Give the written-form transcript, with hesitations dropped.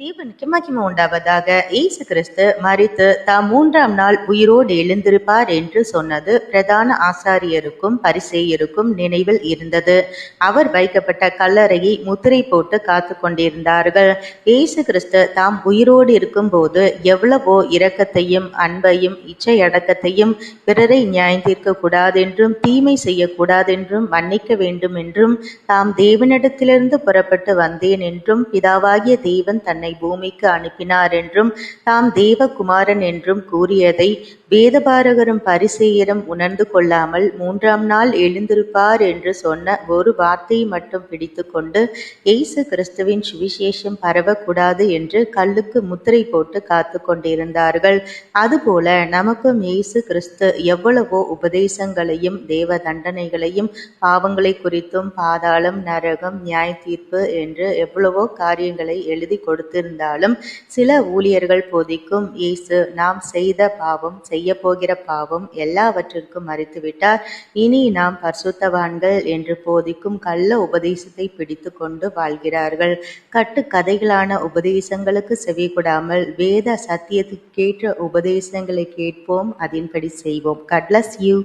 தேவனுக்கு மகிமை உண்டாவதாக. இயேசு கிறிஸ்து மரித்து தாம் 3ஆம் நாள் உயிரோடு எழுந்திருப்பார் என்று சொன்னது பிரதான ஆசாரியருக்கும் பரிசேயருக்கும் நினைவில் இருந்தது. அவர் வைக்கப்பட்ட கல்லறையை முத்திரை போட்டு காத்து கொண்டிருந்தார்கள். இயேசு கிறிஸ்து தாம் உயிரோடு இருக்கும் போது எவ்வளவோ இரக்கத்தையும் அன்பையும் இச்சையடக்கத்தையும், பிறரை நியாயந்தீர்க்க கூடாதென்றும் தீமை செய்யக்கூடாதென்றும் மன்னிக்க வேண்டும் என்றும், தாம் தேவனிடத்திலிருந்து புறப்பட்டு வந்தேன் என்றும், பிதாவாகிய தேவன் தன்னை பூமிக்கு அனுப்பினார் என்றும், தாம் தேவகுமாரன் என்றும் கூறியதை வேதபாரகரும் பரிசேயரும் உணர்ந்து கொள்ளாமல் 3ஆம் நாள் எழுந்திருப்பார் என்று சொன்ன ஒரு வார்த்தையை மட்டும் பிடித்து கொண்டு இயேசு கிறிஸ்துவின் சுவிசேஷம் பரவக்கூடாது என்று கல்லுக்கு முத்திரை போட்டு காத்து கொண்டிருந்தார்கள். அதுபோல நமக்கும் இயேசு கிறிஸ்து எவ்வளவோ உபதேசங்களையும் தேவ தண்டனைகளையும் பாவங்களை குறித்தும் பாதாளம், நரகம், நியாய தீர்ப்பு என்று எவ்வளவோ காரியங்களை எழுதி கொடுத்திருந்தாலும் சில ஊழியர்கள் போதிக்கும் இயேசு நாம் செய்த பாவம், செய்ய போகிற பாவம் எல்லாவற்றிற்கும் மறித்துவிட்டார், இனி நாம் பரிசுத்தவான்கள் என்று போதிக்கும் கள்ள உபதேசத்தை பிடித்து கொண்டு வாழ்கிறார்கள். கட்டுக்கதைகளான உபதேசங்களுக்கு செவிகொடாமல் வேத சத்தியத்துக்கேற்ற உபதேசங்களை கேட்போம், அதன்படி செய்வோம். God bless you.